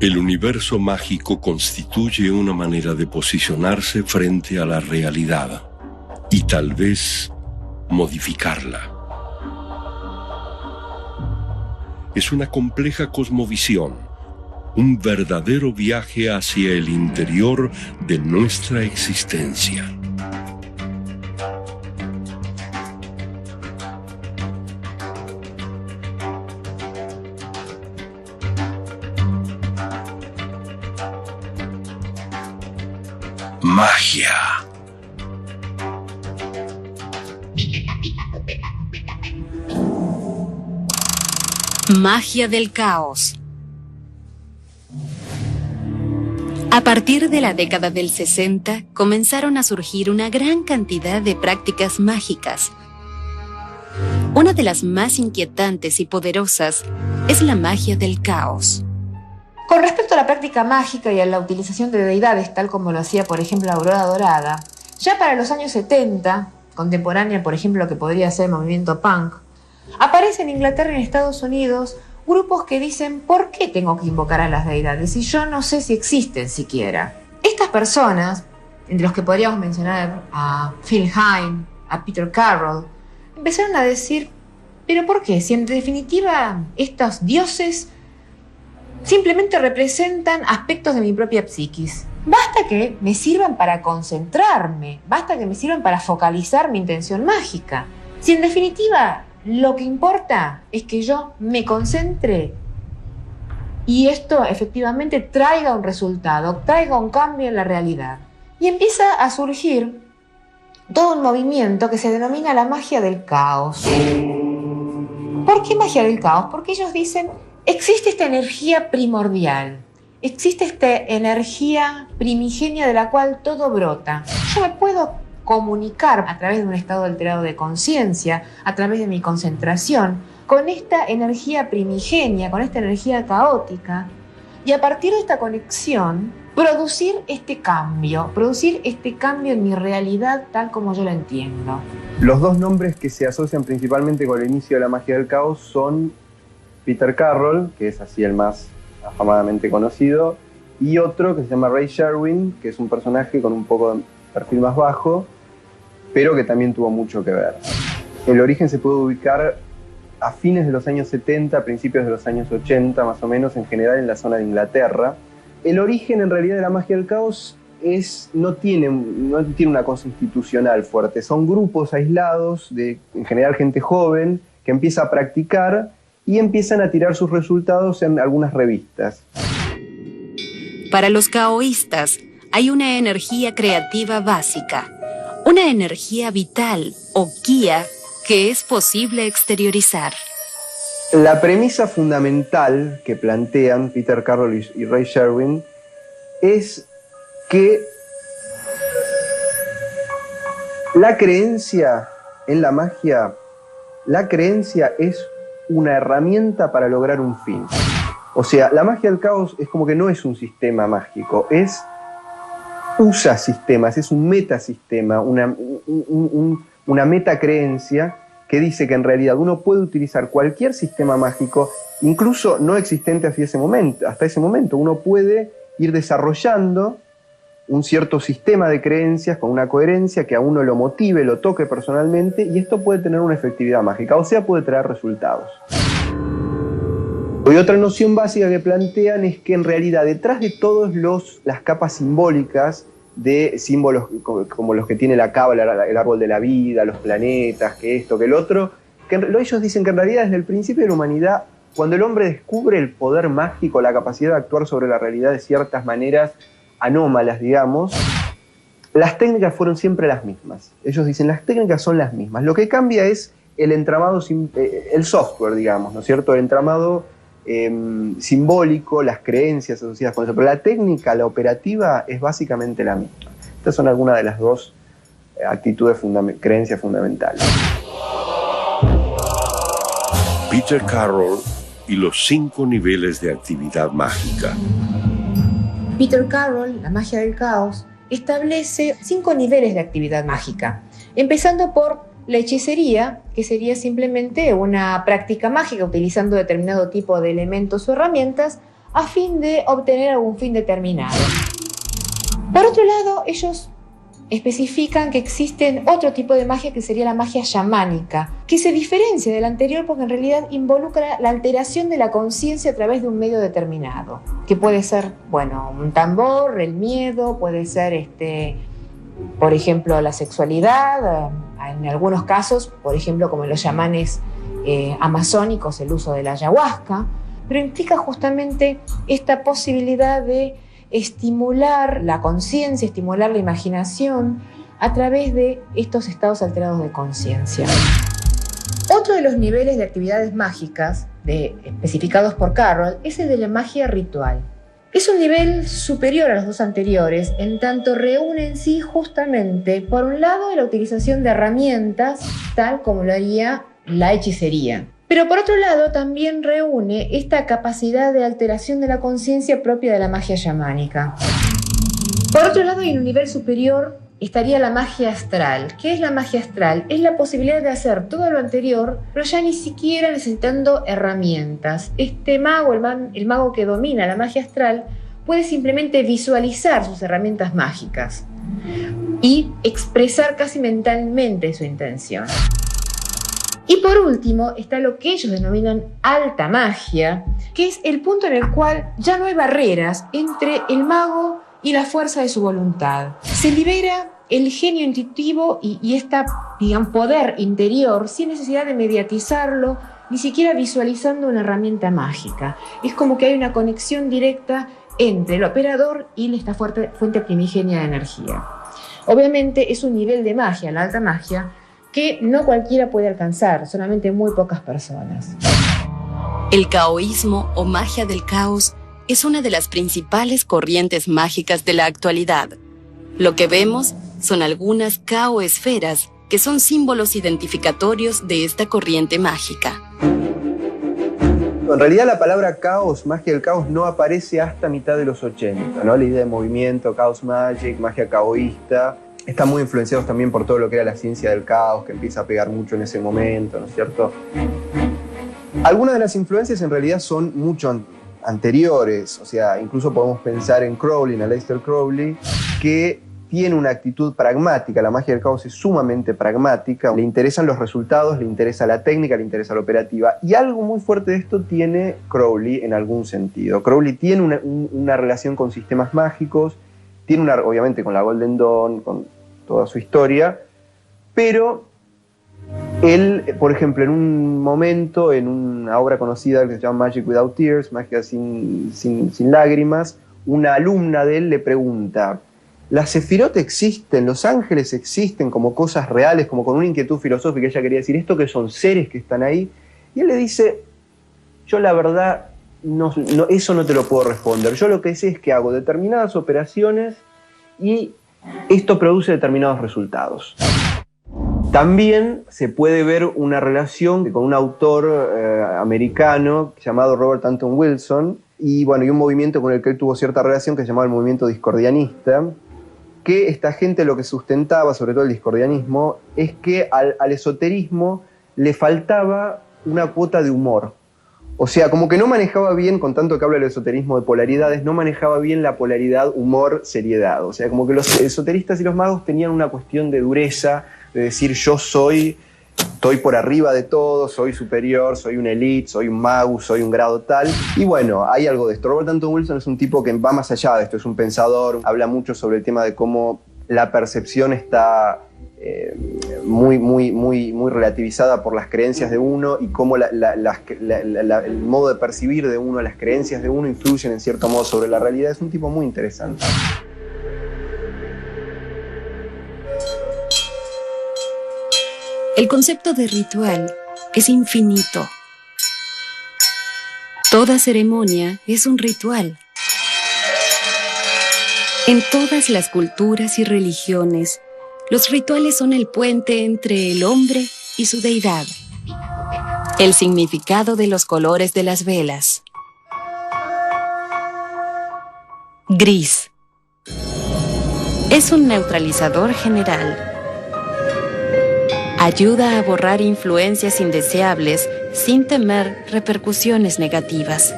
El universo mágico constituye una manera de posicionarse frente a la realidad y tal vez modificarla. Es una compleja cosmovisión, un verdadero viaje hacia el interior de nuestra existencia. Magia. Magia del caos. A partir de la década del 60, comenzaron a surgir una gran cantidad de prácticas mágicas. Una de las más inquietantes y poderosas es la magia del caos. Con respecto a la práctica mágica y a la utilización de deidades, tal como lo hacía, por ejemplo, Aurora Dorada, ya para los años 70, contemporánea, por ejemplo, lo que podría ser el movimiento punk, aparece en Inglaterra y en Estados Unidos grupos que dicen, ¿por qué tengo que invocar a las deidades si yo no sé si existen siquiera? Estas personas, entre los que podríamos mencionar a Phil Hine, a Peter Carroll, empezaron a decir, ¿pero por qué? Si en definitiva estos dioses simplemente representan aspectos de mi propia psiquis. Basta que me sirvan para concentrarme, basta que me sirvan para focalizar mi intención mágica. Si en definitiva lo que importa es que yo me concentre y esto efectivamente traiga un resultado, traiga un cambio en la realidad. Y empieza a surgir todo un movimiento que se denomina la magia del caos. ¿Por qué magia del caos? Porque ellos dicen, existe esta energía primordial, existe esta energía primigenia de la cual todo brota. Yo me puedo comunicar a través de un estado alterado de conciencia, a través de mi concentración, con esta energía primigenia, con esta energía caótica, y a partir de esta conexión, producir este cambio en mi realidad tal como yo la entiendo. Los dos nombres que se asocian principalmente con el inicio de la magia del caos son Peter Carroll, que es así el más afamadamente conocido, y otro que se llama Ray Sherwin, que es un personaje con un poco de perfil más bajo, pero que también tuvo mucho que ver. El origen se puede ubicar a fines de los años 70, principios de los años 80, más o menos, en general en la zona de Inglaterra. El origen, en realidad, de la magia del caos no tiene una cosa institucional fuerte. Son grupos aislados, en general gente joven, que empieza a practicar y empiezan a tirar sus resultados en algunas revistas. Para los caoístas, hay una energía creativa básica, una energía vital o guía que es posible exteriorizar. La premisa fundamental que plantean Peter Carroll y Ray Sherwin es que la creencia en la magia, la creencia es una herramienta para lograr un fin. O sea, la magia del caos es como que no es un sistema mágico, usa sistemas, es un metasistema, una metacreencia que dice que en realidad uno puede utilizar cualquier sistema mágico, incluso no existente hasta ese momento. Uno puede ir desarrollando un cierto sistema de creencias con una coherencia que a uno lo motive, lo toque personalmente, y esto puede tener una efectividad mágica, o sea, puede traer resultados. Y otra noción básica que plantean es que en realidad detrás de todas las capas simbólicas de símbolos como los que tiene la cábala, el árbol de la vida, los planetas, que esto, que el otro, ellos dicen que en realidad desde el principio de la humanidad, cuando el hombre descubre el poder mágico, la capacidad de actuar sobre la realidad de ciertas maneras anómalas, digamos, las técnicas fueron siempre las mismas. Ellos dicen, las técnicas son las mismas. Lo que cambia es el entramado, el software, digamos, ¿no es cierto? El entramado simbólico, las creencias asociadas con eso, pero la técnica, la operativa, es básicamente la misma. Estas son algunas de las dos creencias fundamentales. Peter Carroll y los 5 niveles de actividad mágica. Peter Carroll, la magia del caos, establece 5 niveles de actividad mágica, empezando por la hechicería, que sería simplemente una práctica mágica utilizando determinado tipo de elementos o herramientas, a fin de obtener algún fin determinado. Por otro lado, ellos especifican que existen otro tipo de magia que sería la magia chamánica, que se diferencia de la anterior porque en realidad involucra la alteración de la conciencia a través de un medio determinado, que puede ser, bueno, un tambor, el miedo, puede ser, por ejemplo, la sexualidad, en algunos casos, por ejemplo, como en los chamanes amazónicos, el uso de la ayahuasca, pero implica justamente esta posibilidad de estimular la conciencia, estimular la imaginación a través de estos estados alterados de conciencia. Otro de los niveles de actividades mágicas especificados por Carroll es el de la magia ritual. Es un nivel superior a los dos anteriores, en tanto reúne en sí justamente, por un lado, la utilización de herramientas, tal como lo haría la hechicería. Pero por otro lado también reúne esta capacidad de alteración de la conciencia propia de la magia chamánica. Por otro lado, y en un nivel superior estaría la magia astral. ¿Qué es la magia astral? Es la posibilidad de hacer todo lo anterior, pero ya ni siquiera necesitando herramientas. Este mago, el mago que domina la magia astral, puede simplemente visualizar sus herramientas mágicas y expresar casi mentalmente su intención. Y por último está lo que ellos denominan alta magia, que es el punto en el cual ya no hay barreras entre el mago y la fuerza de su voluntad. Se libera el genio intuitivo y este, poder interior sin necesidad de mediatizarlo, ni siquiera visualizando una herramienta mágica. Es como que hay una conexión directa entre el operador y esta fuente primigenia de energía. Obviamente es un nivel de magia, la alta magia, que no cualquiera puede alcanzar, solamente muy pocas personas. El caoísmo o magia del caos es una de las principales corrientes mágicas de la actualidad. Lo que vemos son algunas caoesferas que son símbolos identificatorios de esta corriente mágica. En realidad la palabra caos, magia del caos, no aparece hasta mitad de los 80, ¿no? La idea de movimiento, chaos magic, magia caoísta, están muy influenciados también por todo lo que era la ciencia del caos, que empieza a pegar mucho en ese momento, ¿no es cierto? Algunas de las influencias en realidad son mucho anteriores, o sea, incluso podemos pensar en Crowley, en Aleister Crowley, que tiene una actitud pragmática. La magia del caos es sumamente pragmática, le interesan los resultados, le interesa la técnica, le interesa la operativa, y algo muy fuerte de esto tiene Crowley en algún sentido. Crowley tiene una relación con sistemas mágicos, tiene obviamente con la Golden Dawn, con toda su historia, pero él, por ejemplo, en un momento, en una obra conocida que se llama Magic Without Tears, magia sin lágrimas, una alumna de él le pregunta: ¿las sefirot existen? ¿Los ángeles existen como cosas reales? Como con una inquietud filosófica, ella quería decir, ¿esto que son seres que están ahí? Y él le dice, yo la verdad, eso no te lo puedo responder. Yo lo que sé es que hago determinadas operaciones y esto produce determinados resultados. También se puede ver una relación con un autor americano llamado Robert Anton Wilson, y bueno, y un movimiento con el que él tuvo cierta relación que se llamaba el movimiento discordianista, que esta gente lo que sustentaba, sobre todo el discordianismo, es que al esoterismo le faltaba una cuota de humor. O sea, como que no manejaba bien, con tanto que habla del esoterismo de polaridades, no manejaba bien la polaridad humor-seriedad. O sea, como que los esoteristas y los magos tenían una cuestión de dureza, de decir yo estoy por arriba de todo, soy superior, soy un elite, soy un mago, soy un grado tal. Y bueno, hay algo de esto. Robert Anton Wilson es un tipo que va más allá de esto, es un pensador, habla mucho sobre el tema de cómo la percepción está muy relativizada por las creencias de uno, y cómo el modo de percibir de uno, las creencias de uno influyen en cierto modo sobre la realidad. Es un tipo muy interesante. El concepto de ritual es infinito. Toda ceremonia es un ritual. En todas las culturas y religiones, los rituales son el puente entre el hombre y su deidad. El significado de los colores de las velas. Gris. Es un neutralizador general. Ayuda a borrar influencias indeseables sin temer repercusiones negativas.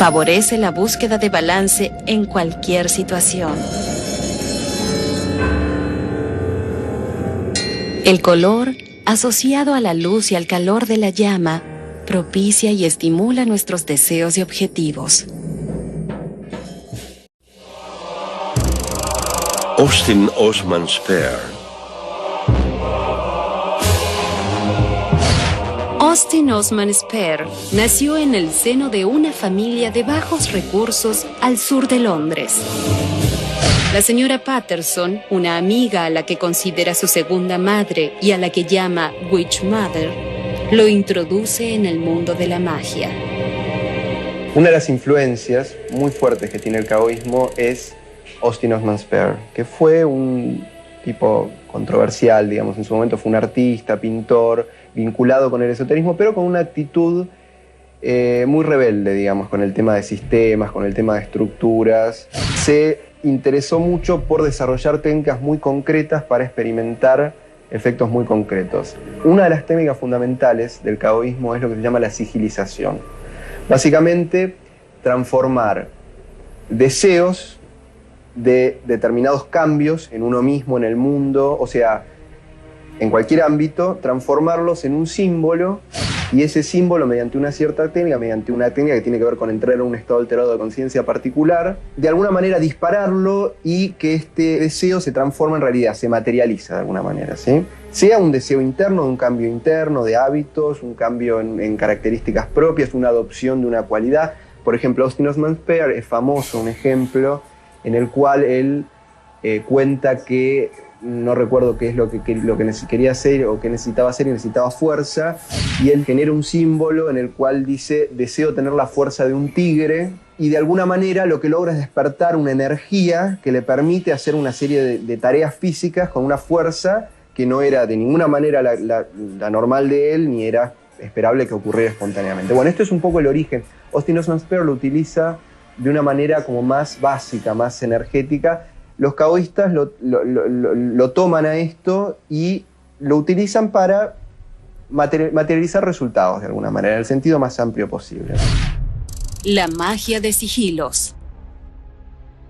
Favorece la búsqueda de balance en cualquier situación. El color, asociado a la luz y al calor de la llama, propicia y estimula nuestros deseos y objetivos. Austin Osman Spare. Austin Osman Spare nació en el seno de una familia de bajos recursos al sur de Londres. La señora Patterson, una amiga a la que considera su segunda madre y a la que llama Witch Mother, lo introduce en el mundo de la magia. Una de las influencias muy fuertes que tiene el caoísmo es Austin Osman Spare, que fue un tipo controversial, digamos, en su momento fue un artista, pintor, vinculado con el esoterismo, pero con una actitud muy rebelde, digamos, con el tema de sistemas, con el tema de estructuras. Se interesó mucho por desarrollar técnicas muy concretas para experimentar efectos muy concretos. Una de las técnicas fundamentales del caoísmo es lo que se llama la sigilización. Básicamente, transformar deseos de determinados cambios en uno mismo, en el mundo, o sea, en cualquier ámbito, transformarlos en un símbolo, y ese símbolo, mediante una cierta técnica, mediante una técnica que tiene que ver con entrar en un estado alterado de conciencia particular, de alguna manera dispararlo y que este deseo se transforma en realidad, se materializa de alguna manera, ¿sí? Sea un deseo interno, de un cambio interno, de hábitos, un cambio en características propias, una adopción de una cualidad. Por ejemplo, Austin Osman Spare es famoso, un ejemplo en el cual él cuenta que no recuerdo qué es lo que quería hacer o qué necesitaba hacer, y necesitaba fuerza, y él genera un símbolo en el cual dice: deseo tener la fuerza de un tigre, y de alguna manera lo que logra es despertar una energía que le permite hacer una serie de tareas físicas con una fuerza que no era de ninguna manera la normal de él, ni era esperable que ocurriera espontáneamente. Bueno, esto es un poco el origen. Austin Osman Spare lo utiliza de una manera como más básica, más energética. Los caoístas lo toman a esto y lo utilizan para materializar resultados de alguna manera, en el sentido más amplio posible. La magia de sigilos.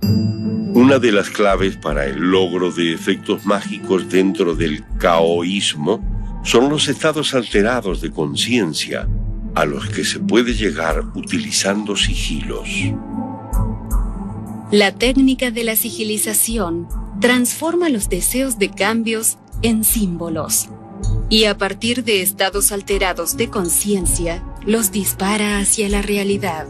Una de las claves para el logro de efectos mágicos dentro del caoísmo son los estados alterados de conciencia a los que se puede llegar utilizando sigilos. La técnica de la sigilización transforma los deseos de cambios en símbolos y a partir de estados alterados de conciencia los dispara hacia la realidad.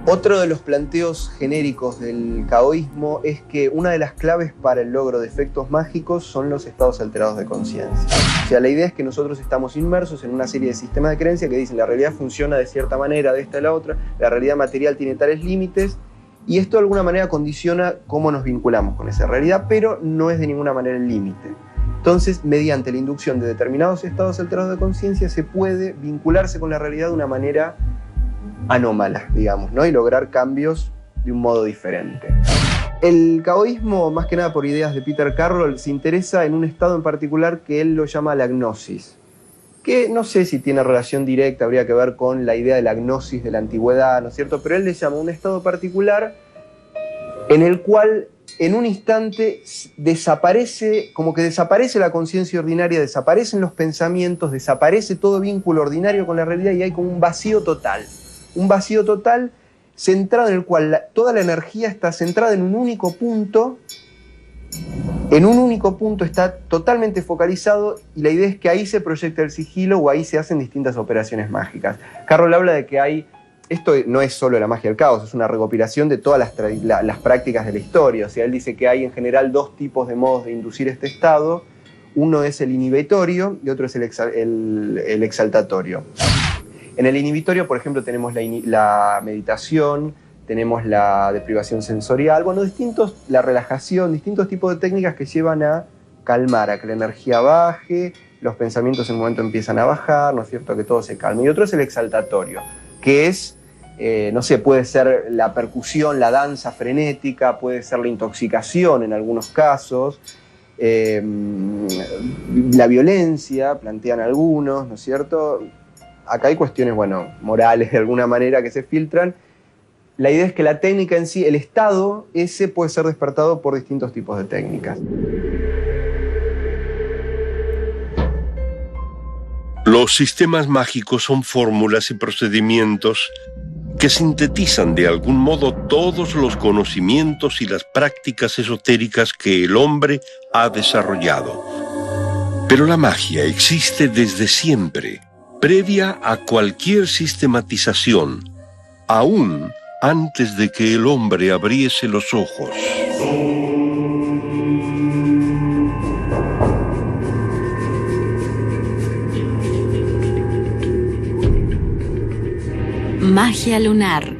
Otro de los planteos genéricos del caoísmo es que una de las claves para el logro de efectos mágicos son los estados alterados de conciencia. O sea, la idea es que nosotros estamos inmersos en una serie de sistemas de creencia que dicen: la realidad funciona de cierta manera, de esta a la otra, la realidad material tiene tales límites, y esto de alguna manera condiciona cómo nos vinculamos con esa realidad, pero no es de ninguna manera el límite. Entonces, mediante la inducción de determinados estados alterados de conciencia, se puede vincularse con la realidad de una manera anómala, digamos, ¿no? Y lograr cambios de un modo diferente. El caoísmo, más que nada por ideas de Peter Carroll, se interesa en un estado en particular que él lo llama la gnosis, que no sé si tiene relación directa, habría que ver con la idea de la gnosis de la antigüedad, ¿no es cierto? Pero él le llama un estado particular en el cual en un instante desaparece, como que desaparece la conciencia ordinaria, desaparecen los pensamientos, desaparece todo vínculo ordinario con la realidad y hay como un vacío total. Un vacío total centrado en el cual toda la energía está centrada en un único punto. En un único punto está totalmente focalizado y la idea es que ahí se proyecta el sigilo o ahí se hacen distintas operaciones mágicas. Carroll habla de que hay, esto no es solo la magia del caos, es una recopilación de todas las prácticas de la historia. O sea, él dice que hay en general dos tipos de modos de inducir este estado. Uno es el inhibitorio y otro es el exaltatorio. En el inhibitorio, por ejemplo, tenemos la meditación, tenemos la deprivación sensorial, bueno, la relajación, distintos tipos de técnicas que llevan a calmar, a que la energía baje, los pensamientos en un momento empiezan a bajar, ¿no es cierto?, que todo se calme. Y otro es el exaltatorio, que es, no sé, puede ser la percusión, la danza frenética, puede ser la intoxicación en algunos casos, la violencia, plantean algunos, ¿no es cierto? Acá hay cuestiones, bueno, morales de alguna manera que se filtran, La idea es que la técnica en sí, el estado ese puede ser despertado por distintos tipos de técnicas. Los sistemas mágicos son fórmulas y procedimientos que sintetizan de algún modo todos los conocimientos y las prácticas esotéricas que el hombre ha desarrollado. Pero la magia existe desde siempre, previa a cualquier sistematización, aún antes de que el hombre abriese los ojos. Magia lunar.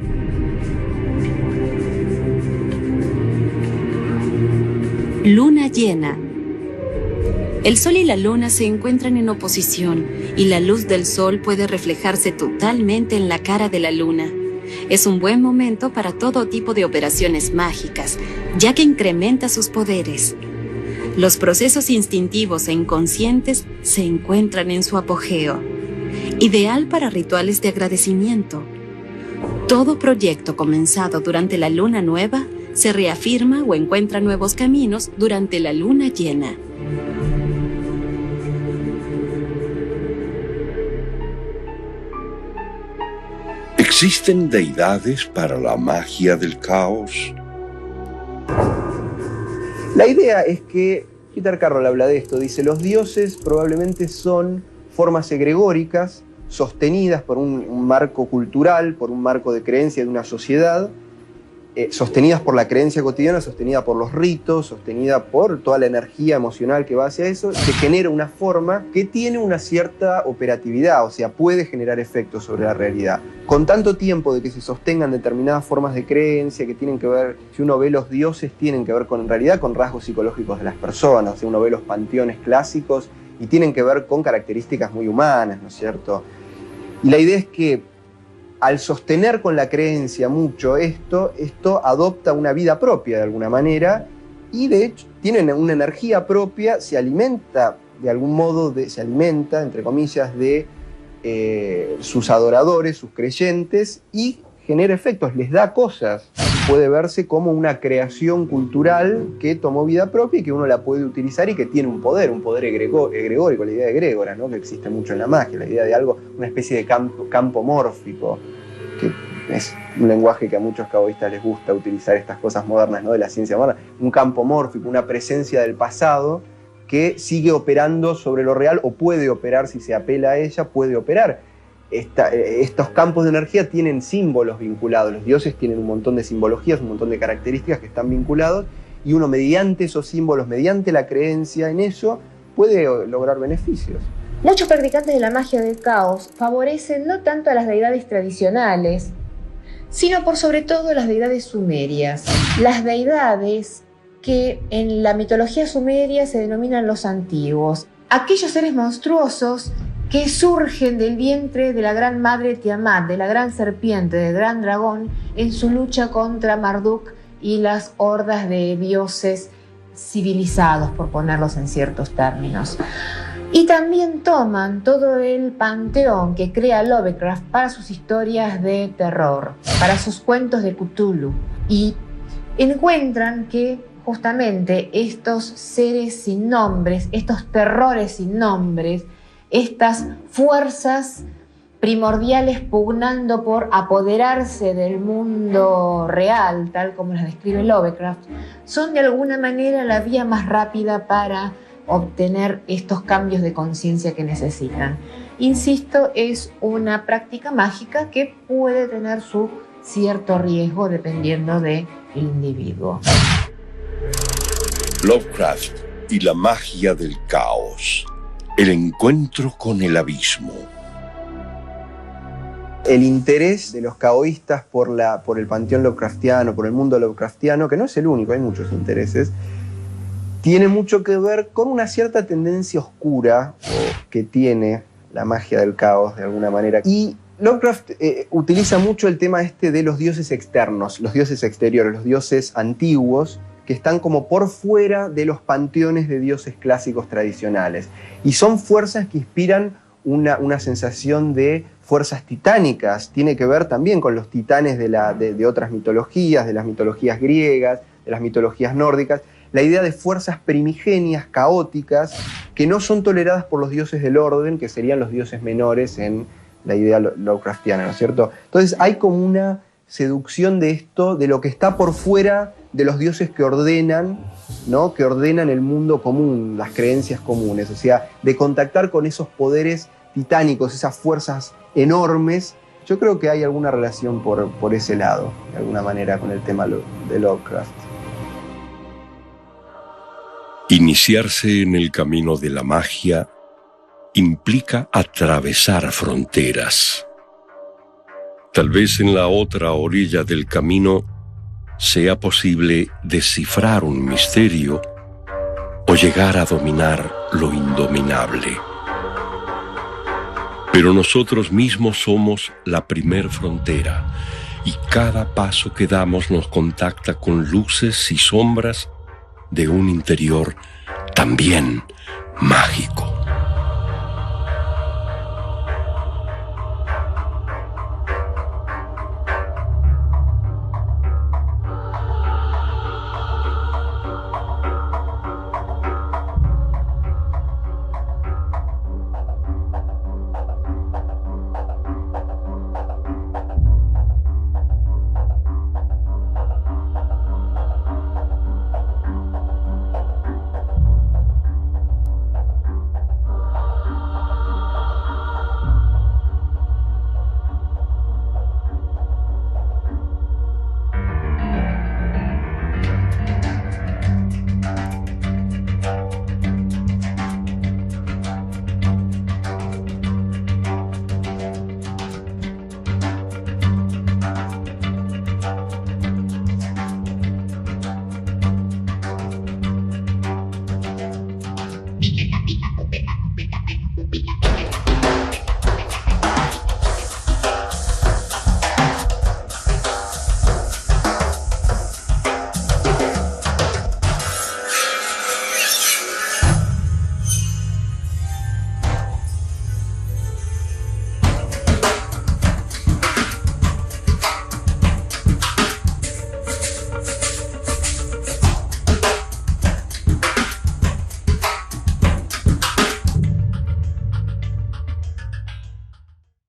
Luna llena. El sol y la luna se encuentran en oposición y la luz del sol puede reflejarse totalmente en la cara de la luna. Es un buen momento para todo tipo de operaciones mágicas, ya que incrementa sus poderes. Los procesos instintivos e inconscientes se encuentran en su apogeo. Ideal para rituales de agradecimiento. Todo proyecto comenzado durante la luna nueva se reafirma o encuentra nuevos caminos durante la luna llena. ¿Existen deidades para la magia del caos? La idea es que, Peter Carroll habla de esto, dice, los dioses probablemente son formas egregóricas sostenidas por un marco cultural, por un marco de creencia de una sociedad, sostenidas por la creencia cotidiana, sostenida por los ritos, sostenida por toda la energía emocional que va hacia eso, se genera una forma que tiene una cierta operatividad, o sea, puede generar efectos sobre la realidad. Con tanto tiempo de que se sostengan determinadas formas de creencia que tienen que ver, si uno ve los dioses, tienen que ver en realidad con rasgos psicológicos de las personas, o sea, uno ve los panteones clásicos y tienen que ver con características muy humanas, ¿no es cierto? Y la idea es que al sostener con la creencia mucho esto adopta una vida propia de alguna manera y de hecho tiene una energía propia, se alimenta de algún modo, entre comillas, de sus adoradores, sus creyentes y genera efectos, les da cosas. Puede verse como una creación cultural que tomó vida propia y que uno la puede utilizar y que tiene un poder egregórico, la idea de egregora, ¿no? Que existe mucho en la magia, la idea de algo, una especie de campo mórfico, que es un lenguaje que a muchos caboístas les gusta utilizar estas cosas modernas, ¿no? De la ciencia moderna, un campo mórfico, una presencia del pasado que sigue operando sobre lo real o puede operar, si se apela a ella, puede operar. Estos campos de energía tienen símbolos vinculados, los dioses tienen un montón de simbologías, un montón de características que están vinculados y uno mediante esos símbolos, mediante la creencia en eso, puede lograr beneficios. Muchos practicantes de la magia del caos favorecen no tanto a las deidades tradicionales, sino por sobre todo a las deidades sumerias. Las deidades que en la mitología sumeria se denominan los antiguos. Aquellos seres monstruosos que surgen del vientre de la gran madre Tiamat, de la gran serpiente, del gran dragón, en su lucha contra Marduk y las hordas de dioses civilizados, por ponerlos en ciertos términos. Y también toman todo el panteón que crea Lovecraft para sus historias de terror, para sus cuentos de Cthulhu, y encuentran que justamente estos seres sin nombres, estos terrores sin nombres, estas fuerzas primordiales pugnando por apoderarse del mundo real, tal como las describe Lovecraft, son de alguna manera la vía más rápida para obtener estos cambios de conciencia que necesitan. Insisto, es una práctica mágica que puede tener su cierto riesgo dependiendo del individuo. Lovecraft y la magia del caos. El encuentro con el abismo. El interés de los caoístas por el panteón Lovecraftiano, por el mundo Lovecraftiano, que no es el único, hay muchos intereses, tiene mucho que ver con una cierta tendencia oscura que tiene la magia del caos de alguna manera. Y Lovecraft utiliza mucho el tema de los dioses externos, los dioses exteriores, los dioses antiguos, que están como por fuera de los panteones de dioses clásicos tradicionales. Y son fuerzas que inspiran una sensación de fuerzas titánicas. Tiene que ver también con los titanes de otras mitologías, de las mitologías griegas, de las mitologías nórdicas. La idea de fuerzas primigenias, caóticas, que no son toleradas por los dioses del orden, que serían los dioses menores en la idea Lovecraftiana, ¿no es cierto? Entonces hay como una seducción de esto, de lo que está por fuera de los dioses que ordenan, ¿no? Que ordenan el mundo común, las creencias comunes, o sea, de contactar con esos poderes titánicos, esas fuerzas enormes. Yo creo que hay alguna relación por ese lado, de alguna manera, con el tema de Lovecraft. Iniciarse en el camino de la magia implica atravesar fronteras. Tal vez en la otra orilla del camino sea posible descifrar un misterio o llegar a dominar lo indominable. Pero nosotros mismos somos la primer frontera y cada paso que damos nos contacta con luces y sombras de un interior también mágico.